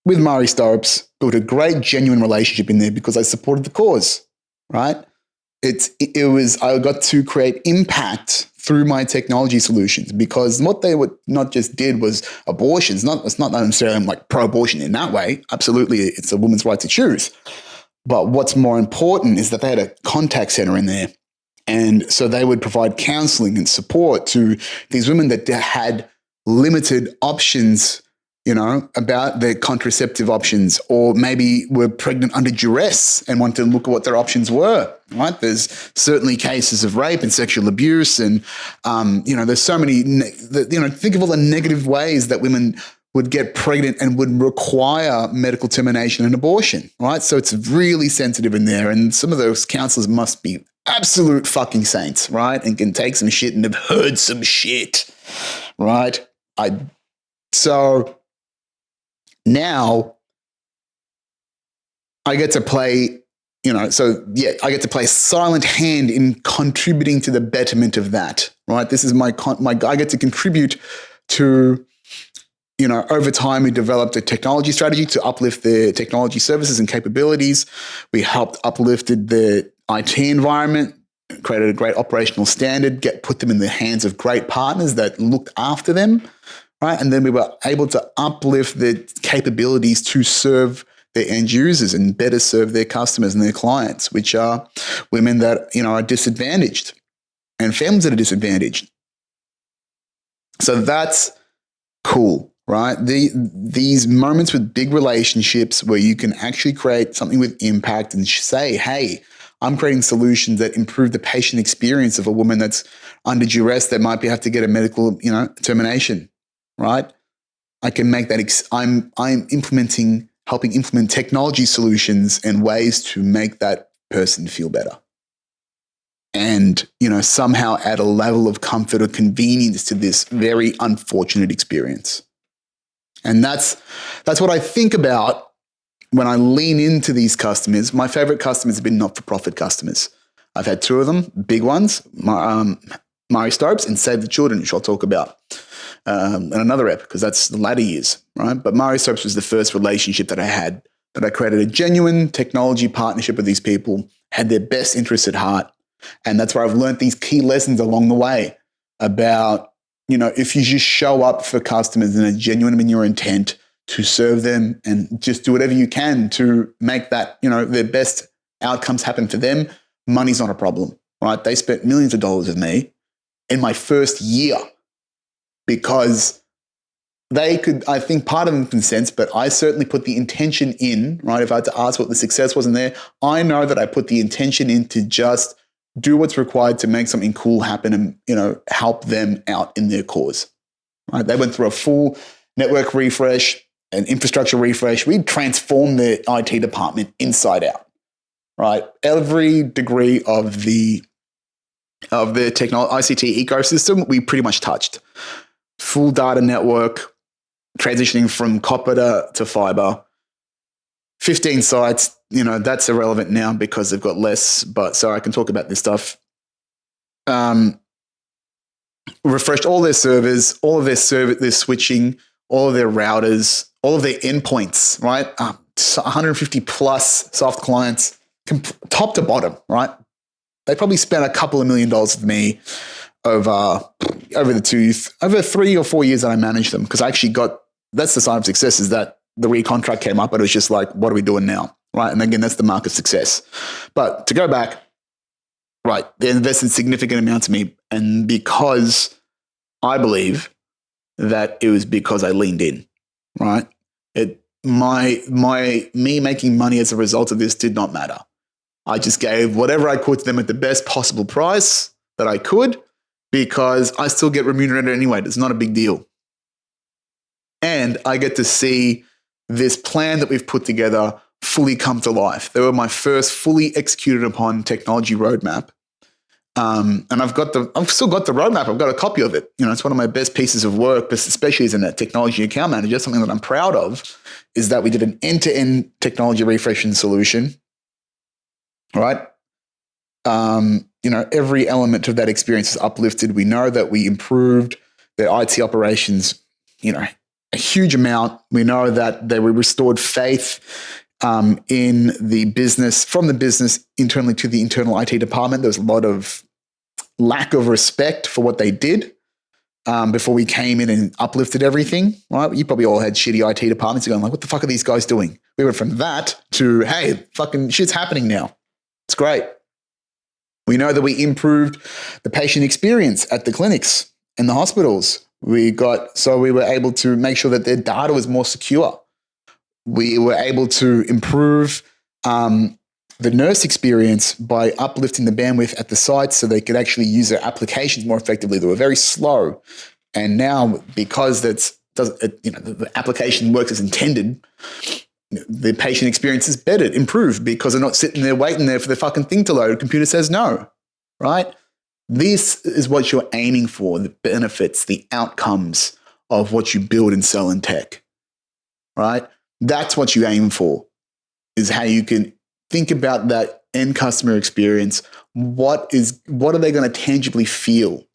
With Murray Stopes, built a great, genuine relationship in there because I supported the cause, right? I got to create impact through my technology solutions because what they would not just did was abortions. It's not necessarily I'm like pro-abortion in that way. Absolutely, it's a woman's right to choose. But what's more important is that they had a contact center in there. And so they would provide counseling and support to these women that had limited options, about their contraceptive options, or maybe were pregnant under duress and wanted to look at what their options were, right? There's certainly cases of rape and sexual abuse. And, there's so many, think of all the negative ways that women would get pregnant and would require medical termination and abortion, right? So it's really sensitive in there. And some of those counselors must be absolute fucking saints, right? And can take some shit and have heard some shit, right? So now I get to play, I get to play a silent hand in contributing to the betterment of that, right? This is I get to contribute to, over time, we developed a technology strategy to uplift the technology services and capabilities. We helped uplifted the IT environment, created a great operational standard, put them in the hands of great partners that looked after them, right? And then we were able to uplift the capabilities to serve their end users and better serve their customers and their clients, which are women that, are disadvantaged and families that are disadvantaged. So that's cool. Right? These moments with big relationships where you can actually create something with impact and say, hey, I'm creating solutions that improve the patient experience of a woman that's under duress that might have to get a medical, termination, right? I can make that. I'm helping implement technology solutions and ways to make that person feel better. And, somehow add a level of comfort or convenience to this very unfortunate experience. And that's what I think about when I lean into these customers. My favorite customers have been not-for-profit customers. I've had two of them, big ones, Murray Stopes and Save the Children, which I'll talk about in another ep, because that's the latter years, right? But Murray Stopes was the first relationship that I had, that I created a genuine technology partnership with these people, had their best interests at heart. And that's where I've learned these key lessons along the way about, if you just show up for customers and are genuine in your intent to serve them and just do whatever you can to make that, their best outcomes happen for them, money's not a problem, right? They spent millions of dollars with me in my first year because they could, I think part of them can sense, but I certainly put the intention in, right? If I had to ask what the success was in there, I know that I put the intention in to just do what's required to make something cool happen and, help them out in their cause, right? They went through a full network refresh, an infrastructure refresh. We transformed the IT department inside out, right? Every degree of the technology ICT ecosystem, we pretty much touched. Full data network, transitioning from copper to fiber, 15 sites, that's irrelevant now because they've got less, but so I can talk about this stuff. Refreshed all their servers, all of their switching, all of their routers, all of their endpoints, right? 150 plus soft clients, top to bottom, right? They probably spent a couple of $1 million with me over 3 or 4 years that I managed them, because I actually that's the sign of success, is that the recontract came up and it was just like, what are we doing now? Right. And again, that's the mark of success. But to go back, right, they invested significant amounts of me. And because I believe that it was because I leaned in, right? Me making money as a result of this did not matter. I just gave whatever I could to them at the best possible price that I could, because I still get remunerated anyway. It's not a big deal. And I get to see this plan that we've put together fully come to life. They were my first fully executed upon technology roadmap. And I've still got the roadmap. I've got a copy of it. It's one of my best pieces of work, but especially as a technology account manager. Something that I'm proud of is that we did an end-to-end technology refreshing solution, right? Every element of that experience is uplifted. We know that we improved their IT operations, a huge amount. We know that we restored faith in the business, from the business internally to the internal IT department. There was a lot of lack of respect for what they did before we came in and uplifted everything, right? You probably all had shitty IT departments going like, what the fuck are these guys doing? We went from that to, hey, fucking shit's happening now. It's great. We know that we improved the patient experience at the clinics and the hospitals. We were able to make sure that their data was more secure. We were able to improve the nurse experience by uplifting the bandwidth at the sites so they could actually use their applications more effectively. They were very slow. And now, because the application works as intended, the patient experience is better, improved, because they're not sitting there waiting there for the fucking thing to load. The computer says no, right? This is what you're aiming for, the benefits, the outcomes of what you build and sell in tech, right? That's what you aim for, is how you can think about that end customer experience. What are they going to tangibly feel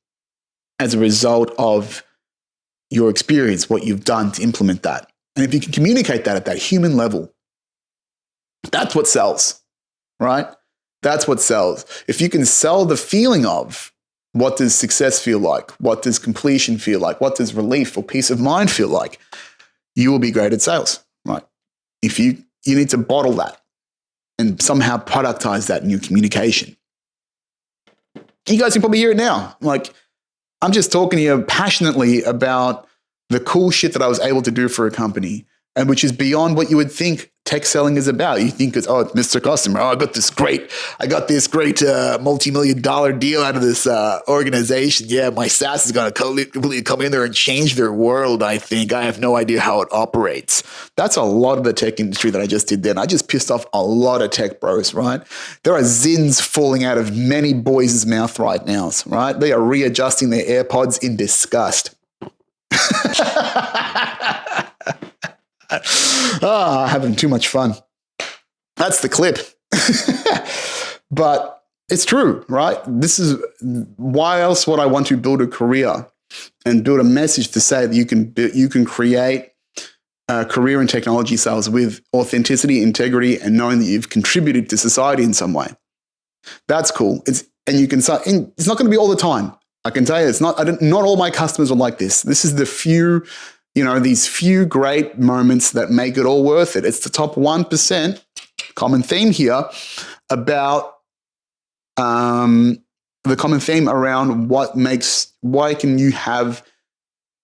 as a result of your experience, what you've done to implement that? And if you can communicate that at that human level, that's what sells, right? That's what sells. If you can sell the feeling of what does success feel like, what does completion feel like, what does relief or peace of mind feel like, you will be great at sales, right? If you need to bottle that and somehow productize that in your communication. You guys can probably hear it now. Like, I'm just talking to you passionately about the cool shit that I was able to do for a company, and which is beyond what you would think tech selling is about. You think it's, it's Mr. Customer. I got this great multi-million dollar deal out of this organization. Yeah, my SaaS is going to completely come in there and change their world, I think. I have no idea how it operates. That's a lot of the tech industry that I just did then. I just pissed off a lot of tech bros, right? There are zins falling out of many boys' mouth right now, right? They are readjusting their AirPods in disgust. Having too much fun. That's the clip. But it's true, right? This is why else would I want to build a career and build a message to say that you can create a career in technology sales with authenticity, integrity, and knowing that you've contributed to society in some way. That's cool. It's not going to be all the time. I can tell you, not all my customers are like this. This is the few. These few great moments that make it all worth it. It's the top 1%, common theme here, about the common theme around why can you have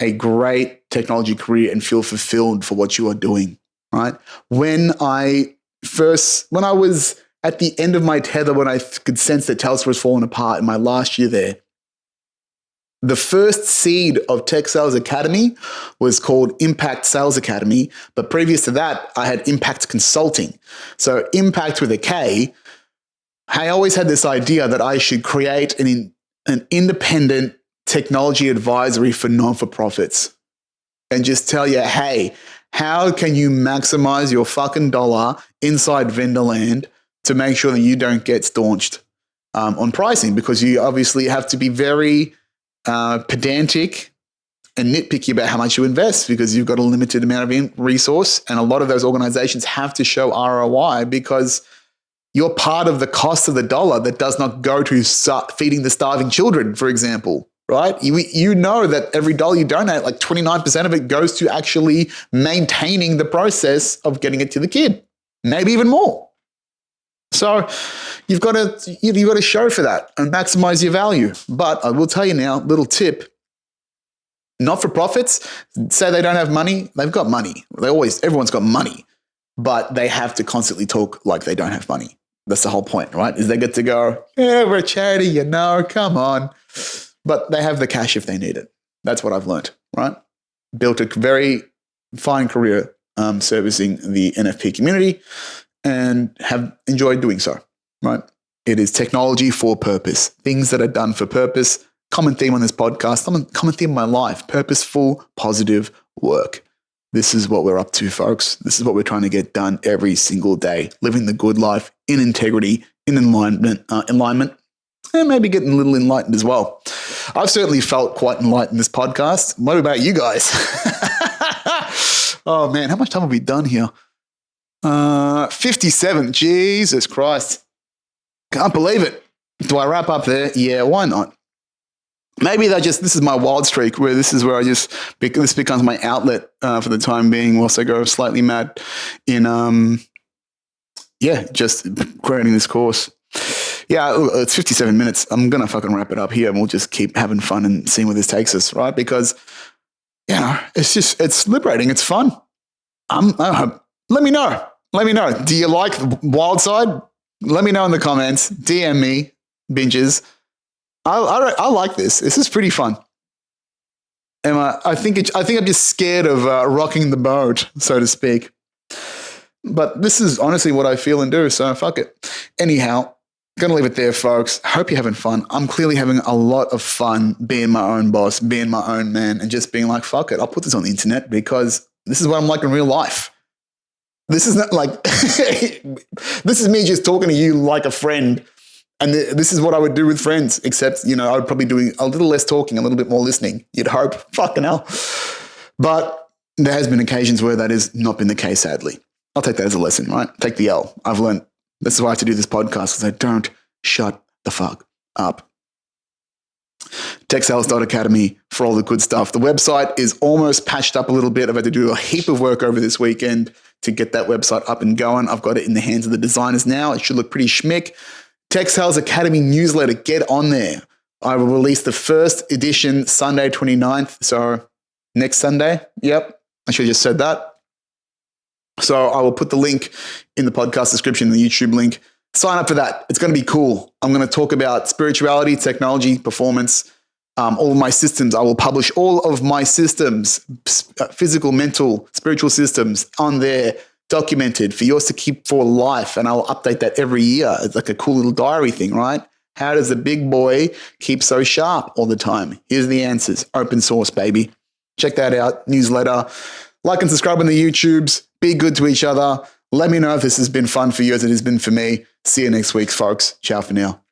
a great technology career and feel fulfilled for what you are doing, right? When I was at the end of my tether, when I could sense that Telstra was falling apart in my last year there, the first seed of Tech Sales Academy was called Impact Sales Academy. But previous to that, I had Impact Consulting. So Impact with a K. I always had this idea that I should create an independent technology advisory for non-for-profits and just tell you, hey, how can you maximize your fucking dollar inside vendor land to make sure that you don't get staunched on pricing? Because you obviously have to be very pedantic and nitpicky about how much you invest, because you've got a limited amount of resource, and a lot of those organizations have to show ROI because you're part of the cost of the dollar that does not go to feeding the starving children, for example, right? You know that every dollar you donate, like 29% of it goes to actually maintaining the process of getting it to the kid, maybe even more. So you've got to show for that and maximize your value. But I will tell you now, little tip, not-for-profits say they don't have money. They've got money. Everyone's got money, but they have to constantly talk like they don't have money. That's the whole point, right? Is they get to go, yeah, we're a charity, come on. But they have the cash if they need it. That's what I've learned, right? Built a very fine career servicing the NFP community. and have enjoyed doing so, right? It is technology for purpose, things that are done for purpose. Common theme on this podcast, common theme of my life, purposeful, positive work. This is what we're up to, folks. This is what we're trying to get done every single day, living the good life in integrity, in alignment, and maybe getting a little enlightened as well. I've certainly felt quite enlightened this podcast. What about you guys? Oh man, how much time have we done here? 57. Jesus Christ. Can't believe it. Do I wrap up there? Yeah, why not? Maybe this is my wild streak where this is where this becomes my outlet for the time being whilst I go slightly mad in, just creating this course. Yeah, it's 57 minutes. I'm going to fucking wrap it up here and we'll just keep having fun and seeing where this takes us, right? Because, it's liberating. It's fun. Let me know. Do you like the wild side? Let me know in the comments. DM me, binges. I like this. This is pretty fun. I think I'm just scared of rocking the boat, so to speak. But this is honestly what I feel and do, so fuck it. Anyhow, gonna leave it there, folks. Hope you're having fun. I'm clearly having a lot of fun being my own boss, being my own man, and just being like, fuck it, I'll put this on the internet because this is what I'm like in real life. This is not like, this is me just talking to you like a friend. And this is what I would do with friends, except, I would probably do a little less talking, a little bit more listening. You'd hope. Fucking hell. But there has been occasions where that has not been the case, sadly. I'll take that as a lesson, right? Take the L. I've learned. This is why I have to do this podcast, because I don't shut the fuck up. TechSales.academy for all the good stuff. The website is almost patched up a little bit. I've had to do a heap of work over this weekend to get that website up and going. I've got it in the hands of the designers now. It should look pretty schmick. Tech Sales Academy newsletter, get on there. I will release the first edition Sunday 29th. So next Sunday. Yep. I should have just said that. So I will put the link in the podcast description, the YouTube link. Sign up for that. It's going to be cool. I'm going to talk about spirituality, technology, performance, all of my systems. I will publish all of my systems, physical, mental, spiritual systems on there, documented for yours to keep for life. And I'll update that every year. It's like a cool little diary thing, right? How does a big boy keep so sharp all the time? Here's the answers. Open source, baby. Check that out. Newsletter. Like and subscribe on the YouTubes. Be good to each other. Let me know if this has been fun for you as it has been for me. See you next week, folks. Ciao for now.